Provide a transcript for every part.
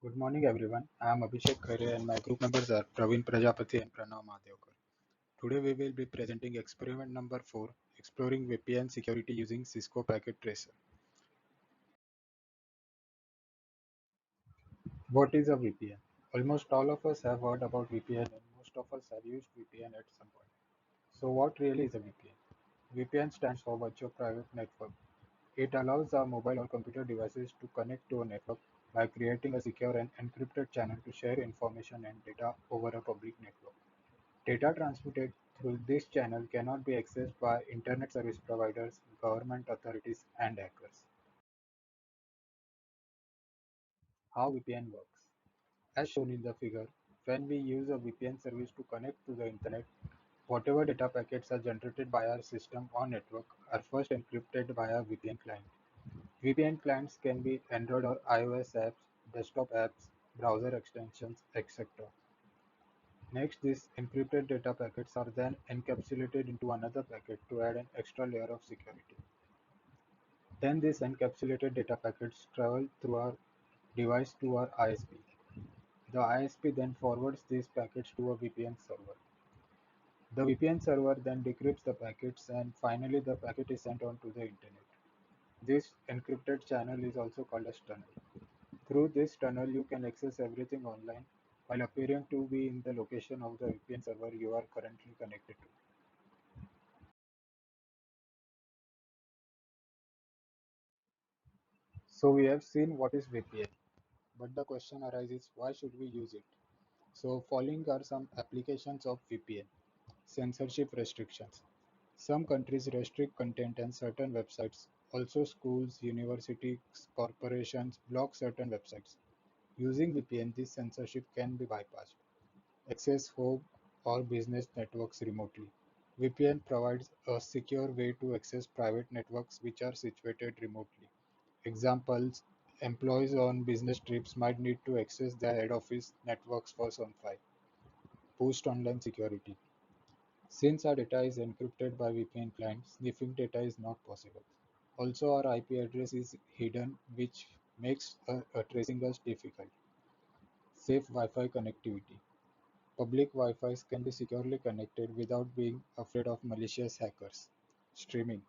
Good morning, everyone. I am Abhishek Khare and my group members are Praveen Prajapati and Pranav Madhevkar. Today we will be presenting experiment number 4, exploring VPN security using Cisco Packet Tracer. What is a VPN? Almost all of us have heard about VPN and most of us have used VPN at some point. So what really is a VPN? VPN stands for Virtual Private Network. It allows our mobile or computer devices to connect to a network by creating a secure and encrypted channel to share information and data over a public network. Data transmitted through this channel cannot be accessed by internet service providers, government authorities, and hackers. How VPN works. As shown in the figure, when we use a VPN service to connect to the internet, whatever data packets are generated by our system or network are first encrypted by a VPN client. VPN clients can be Android or iOS apps, desktop apps, browser extensions, etc. Next, these encrypted data packets are then encapsulated into another packet to add an extra layer of security. Then these encapsulated data packets travel through our device to our ISP. The ISP then forwards these packets to a VPN server. The VPN server then decrypts the packets and finally the packet is sent on to the internet. This encrypted channel is also called as tunnel. Through this tunnel you can access everything online while appearing to be in the location of the VPN server you are currently connected to. So we have seen what is VPN, but the question arises, why should we use it? So following are some applications of VPN. Censorship restrictions. Some countries restrict content and certain websites. Also schools, universities, corporations block certain websites. Using VPN, this censorship can be bypassed. Access home or business networks remotely. VPN provides a secure way to access private networks which are situated remotely. Examples: employees on business trips might need to access their head office networks for some file. Boost online security. Since our data is encrypted by VPN clients, sniffing data is not possible. Also, our IP address is hidden, which makes tracing us difficult. Safe Wi-Fi connectivity. Public Wi-Fis can be securely connected without being afraid of malicious hackers. Streaming.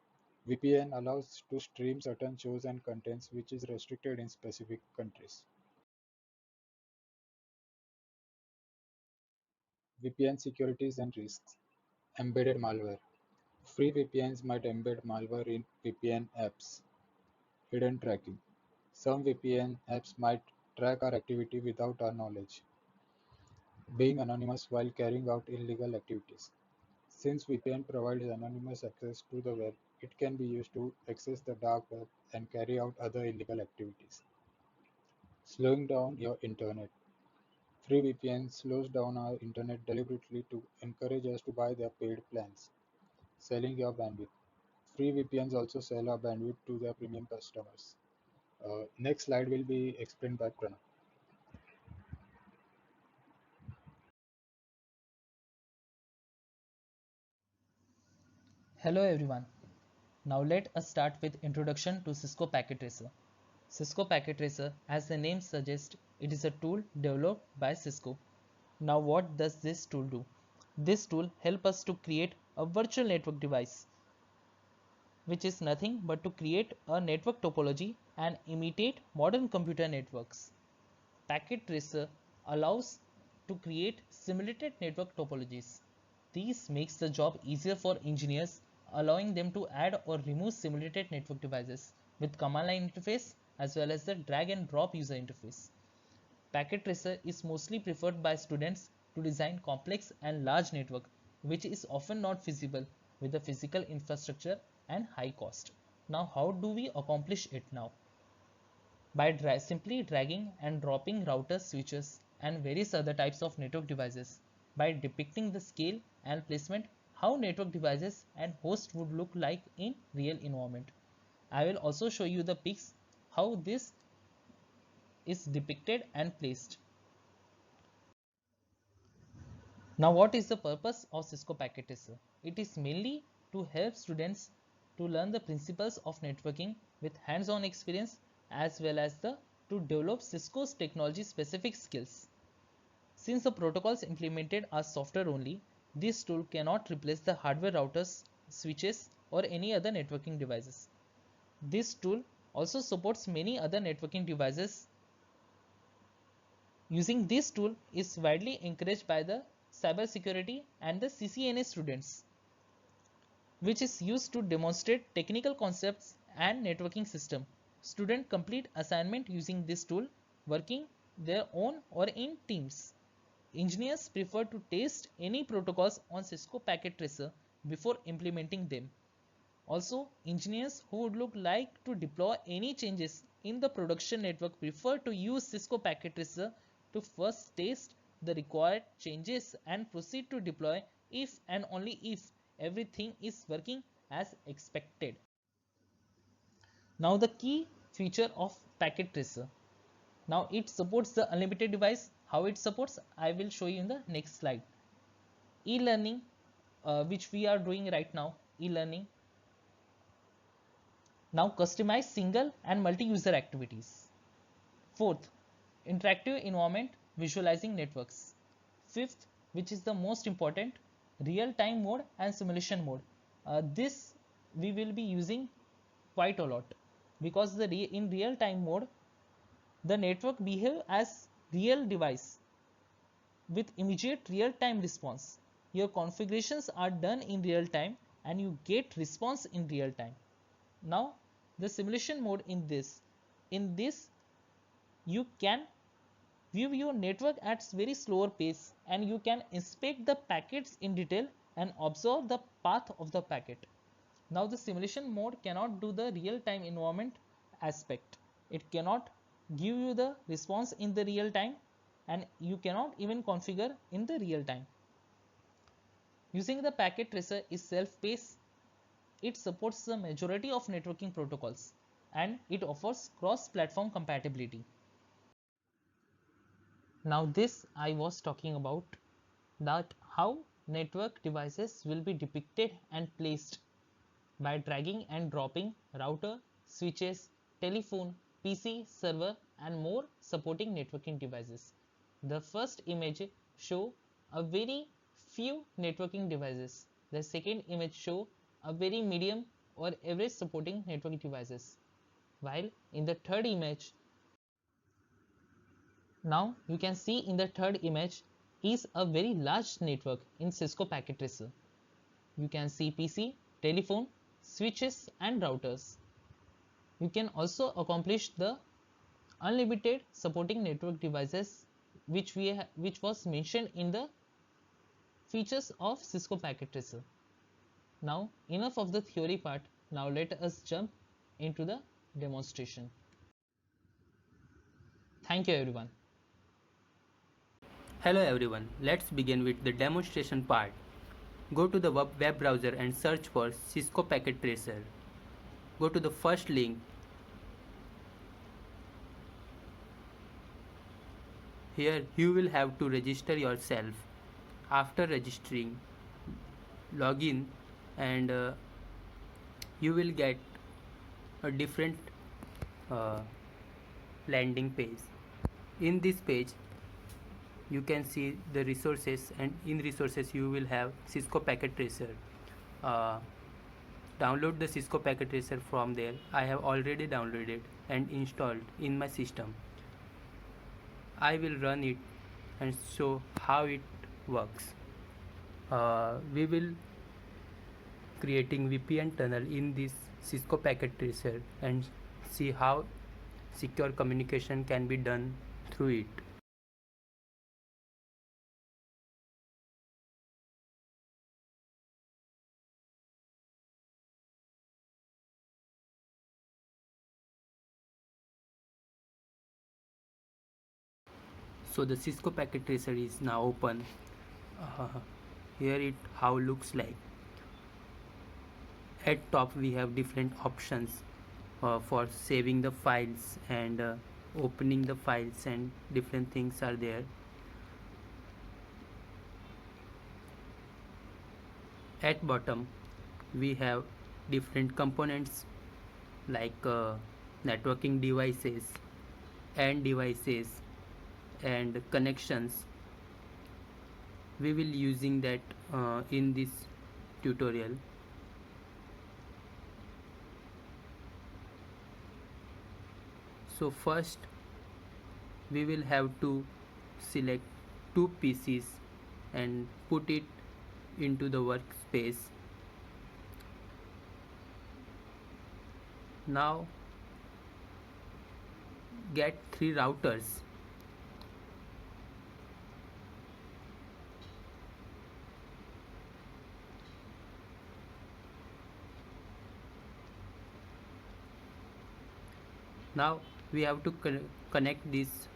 VPN allows to stream certain shows and contents which is restricted in specific countries. VPN securities and risks. Embedded malware. Free VPNs might embed malware in VPN apps. Hidden tracking. Some VPN apps might track our activity without our knowledge. Being anonymous while carrying out illegal activities. Since VPN provides anonymous access to the web, it can be used to access the dark web and carry out other illegal activities. Slowing down your internet. Free VPN slows down our internet deliberately to encourage us to buy their paid plans. Selling your bandwidth. Free VPNs also sell our bandwidth to their premium customers. Next slide will be explained by Pranav. Hello everyone. Now let us start with introduction to Cisco Packet Tracer. Cisco Packet Tracer, as the name suggests, it is a tool developed by Cisco. Now what does this tool do? This tool helps us to create a virtual network device, which is nothing but to create a network topology and imitate modern computer networks. Packet Tracer allows to create simulated network topologies. This makes the job easier for engineers, allowing them to add or remove simulated network devices with command line interface as well as the drag and drop user interface. Packet Tracer is mostly preferred by students to design complex and large network, which is often not feasible with the physical infrastructure and high cost. Now, how do we accomplish it now? By simply dragging and dropping routers, switches, and various other types of network devices, by depicting the scale and placement how network devices and hosts would look like in real environment. I will also show you the pics how this is depicted and placed. Now what is the purpose of Cisco Packet Tracer? It is mainly to help students to learn the principles of networking with hands-on experience as well as the to develop Cisco's technology specific skills. Since the protocols implemented are software only, this tool cannot replace the hardware routers, switches, or any other networking devices. This tool also supports many other networking devices. Using this tool is widely encouraged by the cybersecurity and the CCNA students, which is used to demonstrate technical concepts and networking system. Students complete assignment using this tool, working their own or in teams. Engineers prefer to test any protocols on Cisco Packet Tracer before implementing them. Also, engineers who would like to deploy any changes in the production network prefer to use Cisco Packet Tracer to first test the required changes and proceed to deploy if and only if everything is working as expected. Now the key feature of Packet Tracer. Now it supports the unlimited device. How it supports, I will show you in the next slide. E-learning, which we are doing right now, e-learning. Now customize single and multi-user activities. Fourth, interactive environment visualizing networks. Fifth, which is the most important, real-time mode and simulation mode. This we will be using quite a lot because in real-time mode, the network behave as real device with immediate real-time response. Your configurations are done in real time and you get response in real time. Now the simulation mode in this you can view your network at very slower pace and you can inspect the packets in detail and observe the path of the packet. Now the simulation mode cannot do the real time environment aspect. It cannot give you the response in the real time and you cannot even configure in the real time. Using the packet tracer is self-paced. It supports the majority of networking protocols and it offers cross-platform compatibility. Now this I was talking about that how network devices will be depicted and placed by dragging and dropping router, switches, telephone, PC, server and more supporting networking devices. The first image show a very few networking devices. The second image show a very medium or average supporting network devices. While in the third image, now you can see in the third image is a very large network in Cisco Packet Tracer. You can see PC, telephone, switches and routers. You can also accomplish the unlimited supporting network devices which was mentioned in the features of Cisco Packet Tracer. Now enough of the theory part. Now let us jump into the demonstration. Thank you everyone. Hello everyone, let's begin with the demonstration part. Go to the web browser and search for Cisco Packet Tracer. Go to the first link. Here you will have to register yourself. After registering, log in and you will get a different uh, landing page. In this page you can see the resources and in resources you will have Cisco Packet Tracer. Download the Cisco Packet Tracer from there. I have already downloaded and installed in my system. I will run it and show how it works. We will creating VPN tunnel in this Cisco Packet Tracer and see how secure communication can be done through it. So the Cisco Packet Tracer is now open. uh, Here it how looks like. At top we have different options for saving the files and opening the files and different things are there. At bottom we have different components like networking devices, and devices and connections, we will using that in this tutorial. So first we will have to select two PCs and put it into the workspace. Now get three routers. Now we have to connect these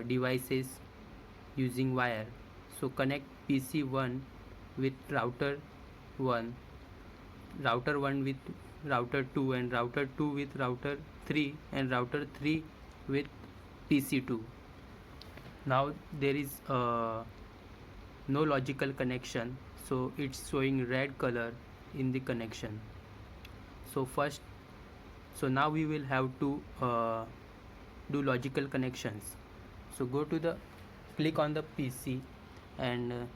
devices using wire. So connect PC1 with router 1, router 1 with router 2, and router 2 with router 3, and router 3 with PC2. Now there is no logical connection, so it's showing red color in the connection. So now we will have to do logical connections. So go to the click on the PC and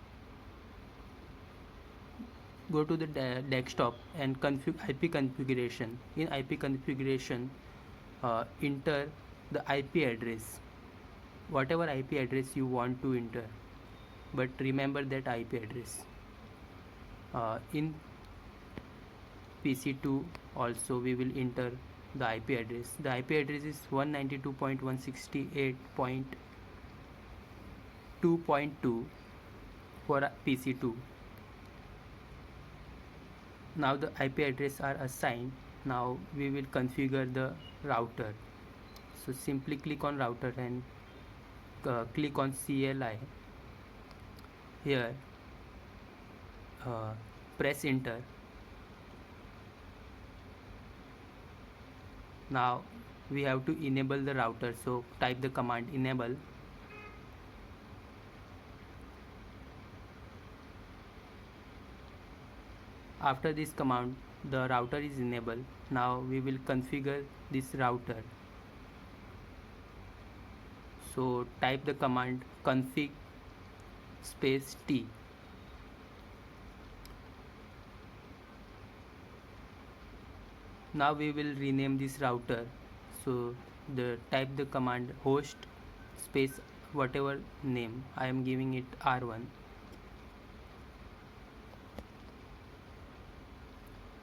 go to the desktop and IP configuration. In IP configuration, enter the IP address, whatever IP address you want to enter, but remember that IP address. In PC2 also we will enter the IP address. The IP address is 192.168.2.2 for PC2. Now the IP address are assigned. Now we will configure the router. So simply click on router and click on CLI. Here press enter. Now we have to enable the router, so type the command enable. After this command, the router is enabled. Now we will configure this router. So type the command config space T. Now we will rename this router. So type the command host space whatever name. I am giving it R1.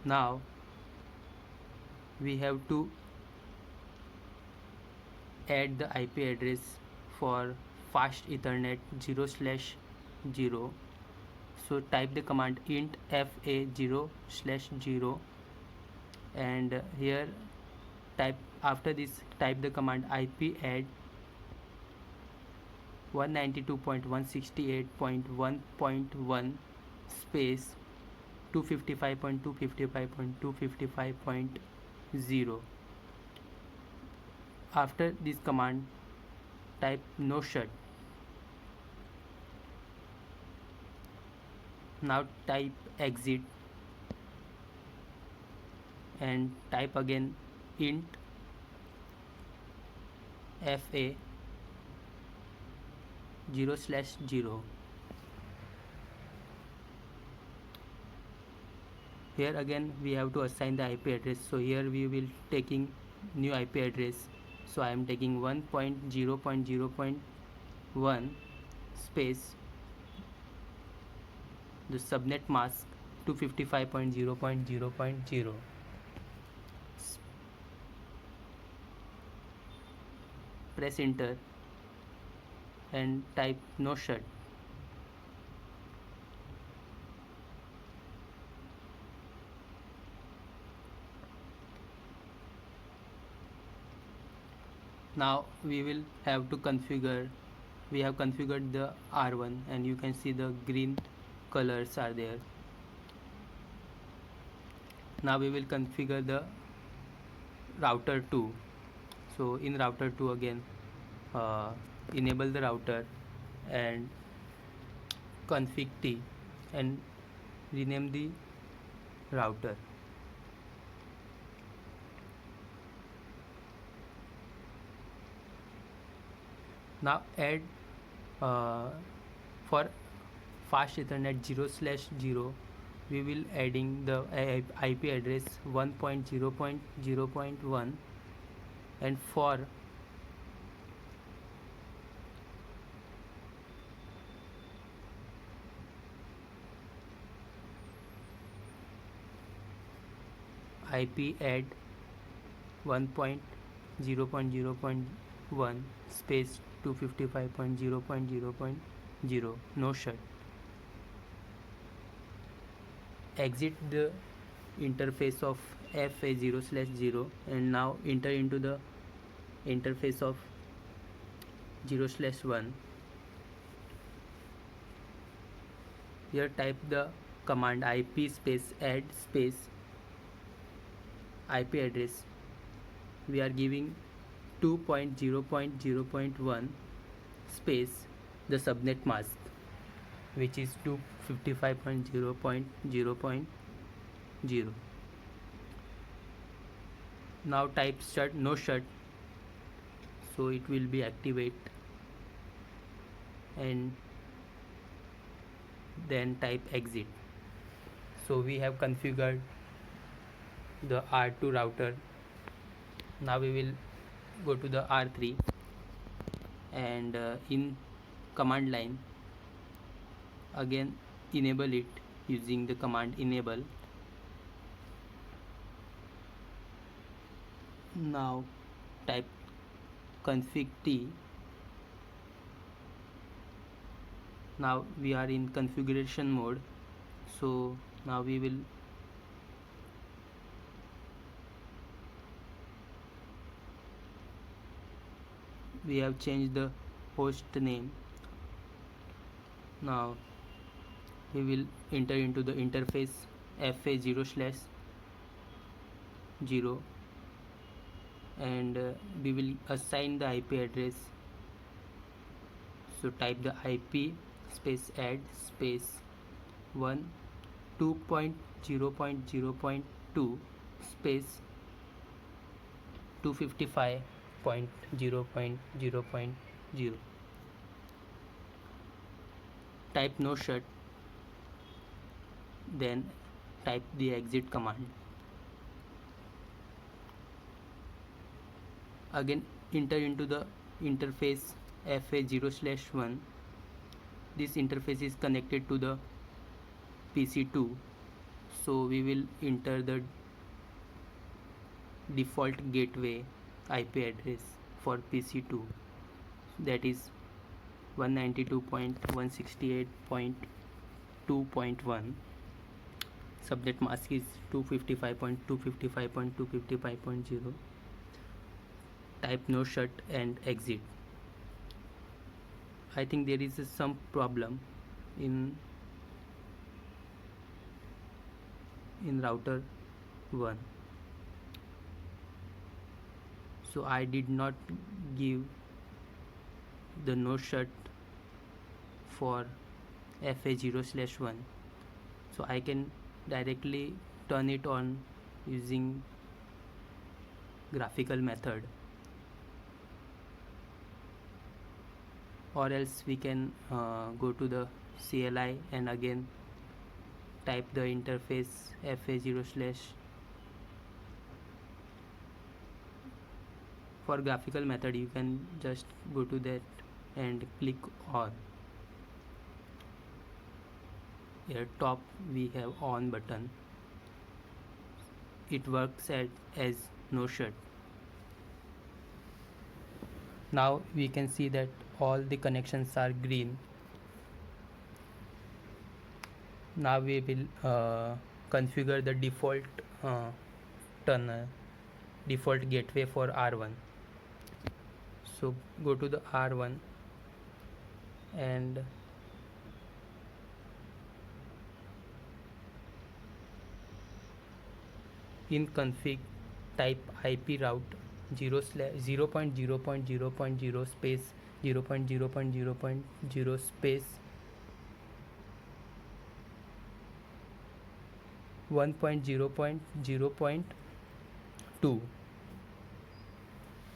Now we have to add the IP address for fast Ethernet 0/0. So type the command int fa 0/0 and here after this type the command IP add 192.168.1.1 space 255.255.255.0. After this command type no shut. Now type exit and type again int fa 0/0. Here again we have to assign the IP address. So here we will taking new IP address. So I am taking 1.0.0.1 space the subnet mask 255.0.0.0. Press enter and type no shut. Now we will have to configure. We have configured the R1 and you can see the green colors are there. Now we will configure the router 2. So in router 2 again enable the router and config T and rename the router. Now add for fast Ethernet 0/0, we will adding the IP address 1.0.0.1, and for IP add 1.0.0.1 space 255.0.0.0, no shut. Exit the interface of FA0/0 and now enter into the interface of 0/1. Here type the command IP space add space IP address. We are giving 2.0.0.1 space the subnet mask, which is 255.0.0.0. Now type shut, no shut, so it will be activate, and then type exit. So we have configured the R2 router. Now we will go to the R3 and in command line again enable it using the command enable. Now type config t. Now we are in configuration mode, so now we have changed the host name. Now we will enter into the interface FA0/0 and we will assign the IP address. So type the IP space add space 1 2.0.0.2 space 255.0.0.0. Type no shut, then type the exit command. Again enter into the interface FA0/1. This interface is connected to the PC2, so we will enter the default gateway IP address for PC2, that is 192.168.2.1. subnet mask is 255.255.255.0. type no shut and exit. I think there is some problem in router 1, so I did not give the no shut for FA0/1, so I can directly turn it on using graphical method, or else we can go to the CLI and again type the interface FA0/. For graphical method you can just go to that and click on. Here top we have on button. It works as no shut. Now we can see that all the connections are green. Now we will configure the default default gateway for R1. So go to the R1 and in config type IP route 0.0.0.0 space 0.0.0.0 space 1.0.0.2.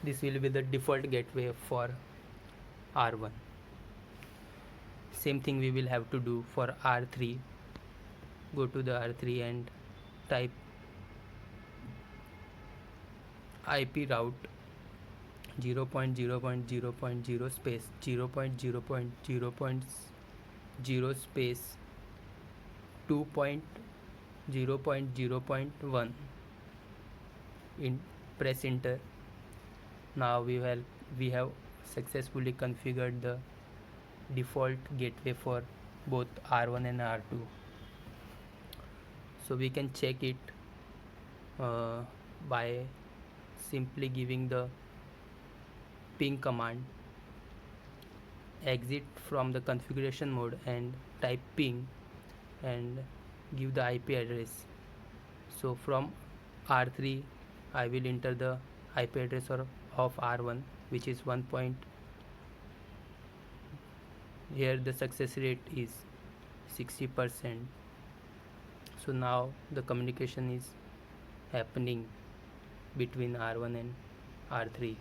This will be the default gateway for R1. Same thing we will have to do for R3. Go to the R3 and type IP route 0.0.0.0 space 0.0.0.0 space 2.0.0.1 in press enter. Now we have successfully configured the default gateway for both R1 and R2. So we can check it by simply giving the ping command. Exit from the configuration mode and type ping and give the IP address. So from R3 I will enter the IP address of R1, which is 1. Here the success rate is 60%. So now the communication is happening between R1 and R3.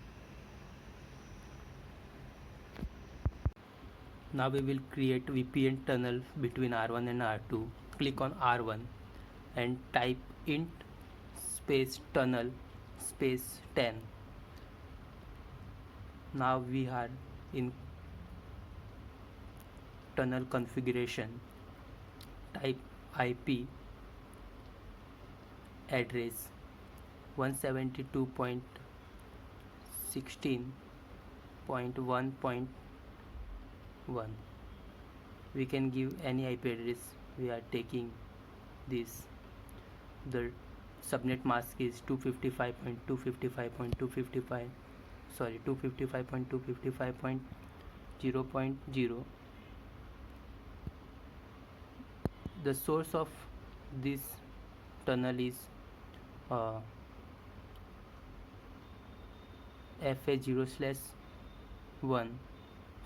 Now we will create VPN tunnel between R1 and R2. Click on R1 and type int space tunnel space 10. Now we are in tunnel configuration. Type IP address 172.16.1.1. We can give any IP address. We are taking this. The subnet mask is 255.255.255, sorry, 255.255.0.0. The source of this tunnel is FA0/1.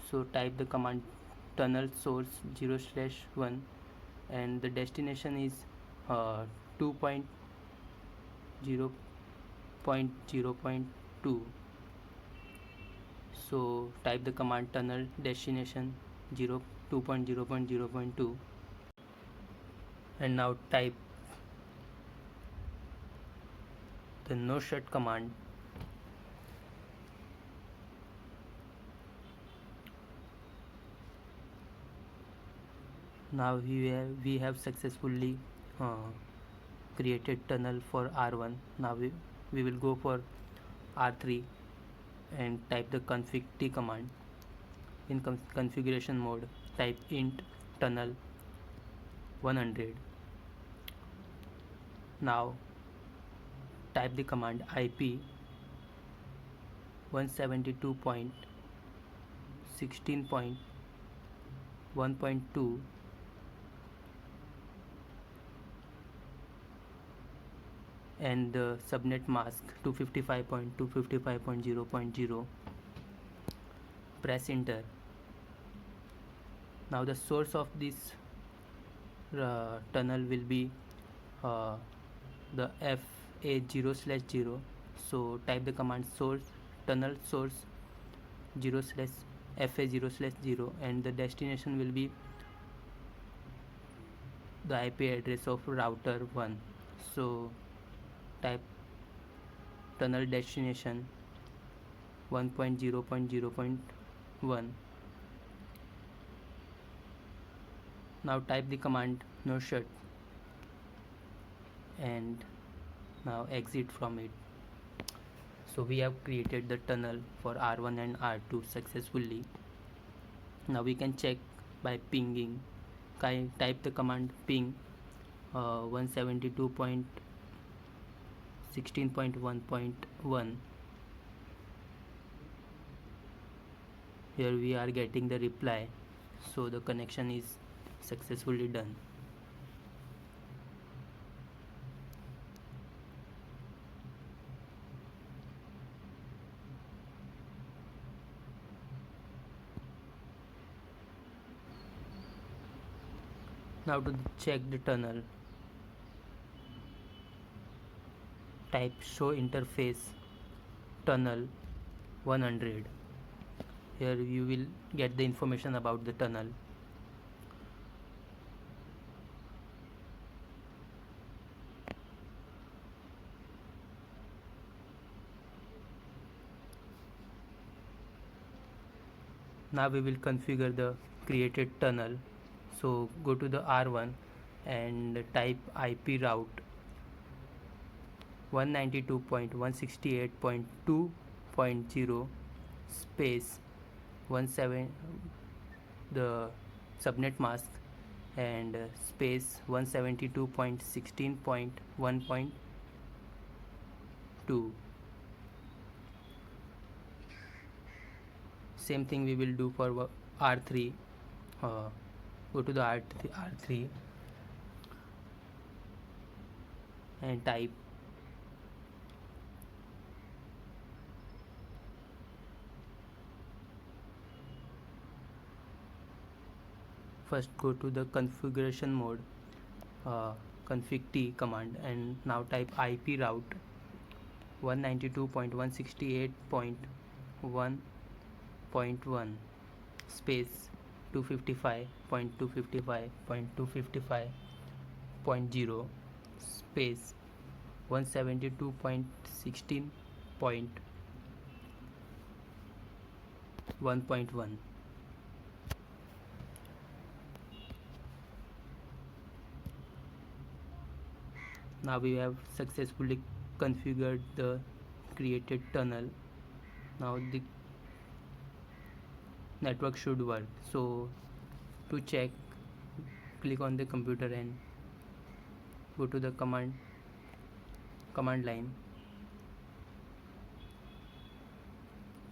So type the command tunnel source 0/1 and the destination is 2.0.0.2. So type the command tunnel destination 2.0.0.2 and now type the no shut command. Now we have successfully created tunnel for R1. Now we will go for R3 and type the config t command. In configuration mode type int tunnel 100. Now type the command IP 172.16.1.2 and the subnet mask 255.255.0.0. Press enter. Now the source of this tunnel will be the FA0/0. So type the command source tunnel source 0/FA0/0 and the destination will be the IP address of router 1. So type tunnel destination 1.0.0.1. Now type the command no shut and now exit from it. So we have created the tunnel for R1 and R2 successfully. Now we can check by pinging. Type the command ping 172.16.1.1. Here we are getting the reply, so the connection is successfully done. Now to check the tunnel, type show interface tunnel 100. Here you will get the information about the tunnel. Now we will configure the created tunnel. So go to the R1 and type IP route 192.168.2.0 space 17, the subnet mask, and space 172.16.1.2. Same thing we will do for R3. Go to the R3 and type first go to the configuration mode, config T command, and now type IP route 192.168.1.1 space 255.255.255.0 space 172.16.1.1. Now we have successfully configured the created tunnel. Now the network should work. So to check, click on the computer and go to the command line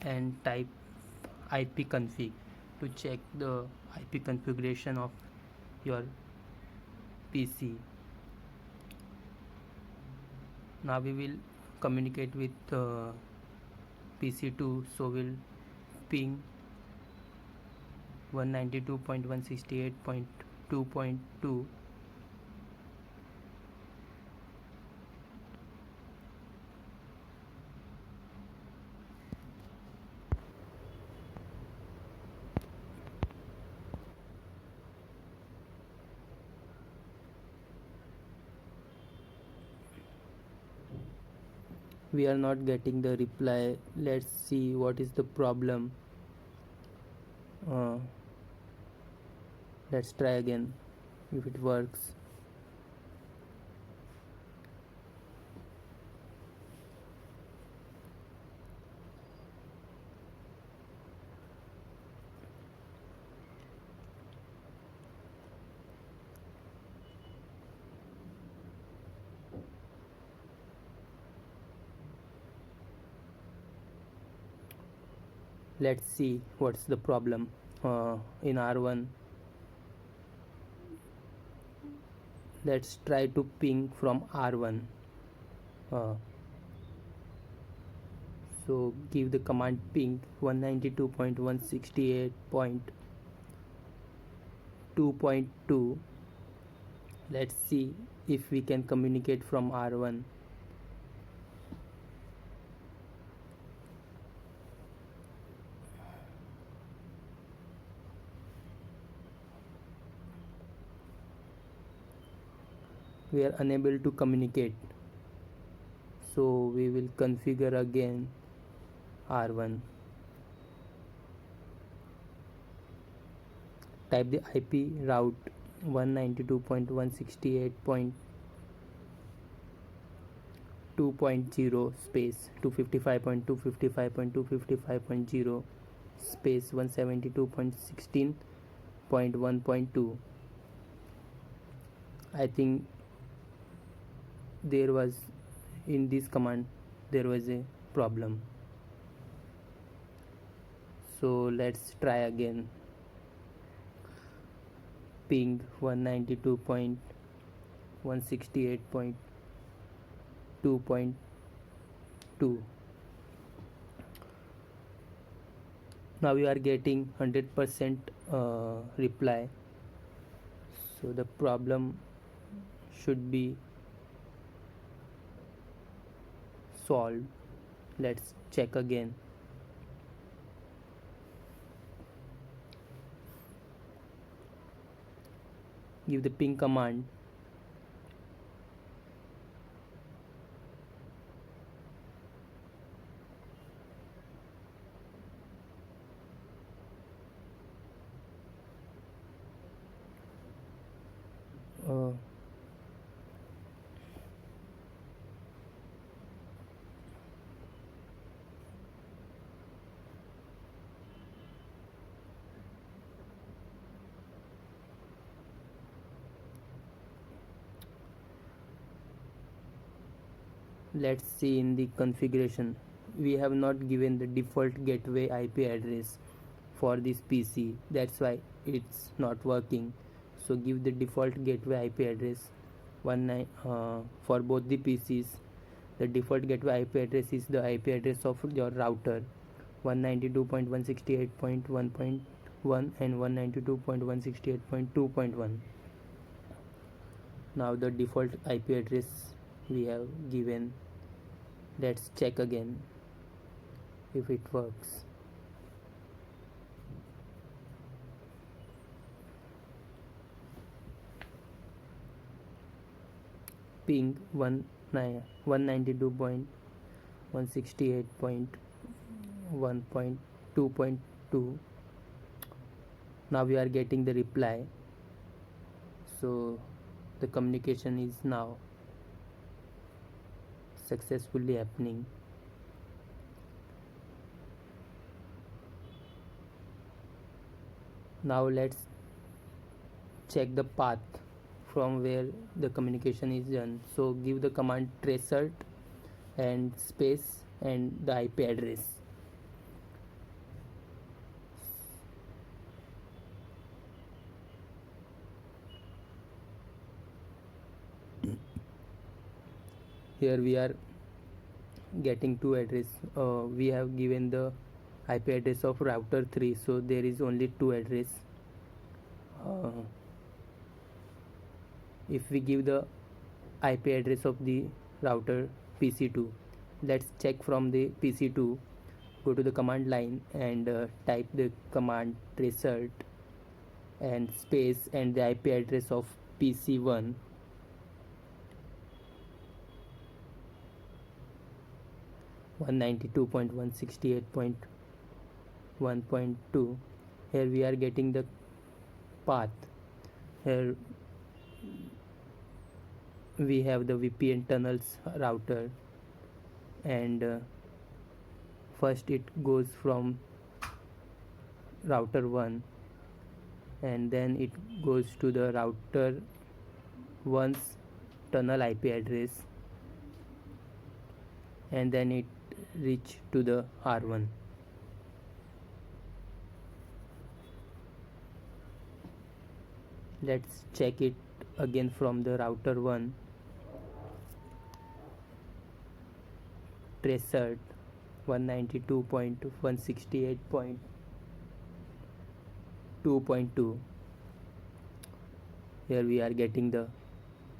and type ipconfig to check the IP configuration of your PC. Now we will communicate with PC2, so we'll ping 192.168.2.2. We are not getting the reply. Let's see what is the problem. Let's try again if it works. Let's see what's the problem. In R1, let's try to ping from R1. So give the command ping 192.168.2.2. Let's see if we can communicate from R1. We are unable to communicate, so we will configure again R1. Type the IP route 192.168.2.0 space 255.255.255.0 space 172.16.1.2. I think there was in this command there was a problem, so let's try again. Ping 192.168.2.2. Now we are getting 100% reply, so the problem should be solved. Let's check again. give the ping command. uh, let's see in the configuration. We have not given the default gateway IP address for this PC, that's why it's not working. So give the default gateway IP address for both the PCs. The default gateway IP address is the IP address of your router, 192.168.1.1 and 192.168.2.1. Now the default IP address we have given. Let's check again if it works. Ping 192.168.1.2.2. Now we are getting the reply, so the communication is now successfully happening. Now let's check the path from where the communication is done. So give the command tracealt and space and the IP address. Here we are getting two address. We have given the IP address of router 3, so there is only two address. If we give the IP address of the router PC2, let's check from the PC2. Go to the command line and type the command tracealt and space and the IP address of PC1. One 192.168.1.2. Here we are getting the path. Here we have the VPN tunnels router, and first it goes from router 1 and then it goes to the router 1's tunnel IP address, and then it reach to the R1. Let's check it again from the router 1. Tracealt 192.168.2.2. Here we are getting the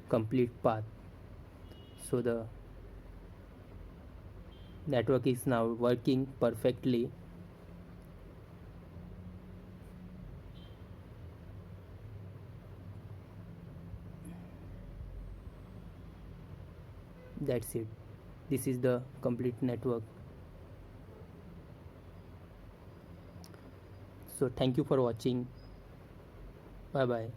complete path. So the network is now working perfectly. That's it. This is the complete network. So thank you for watching. Bye bye.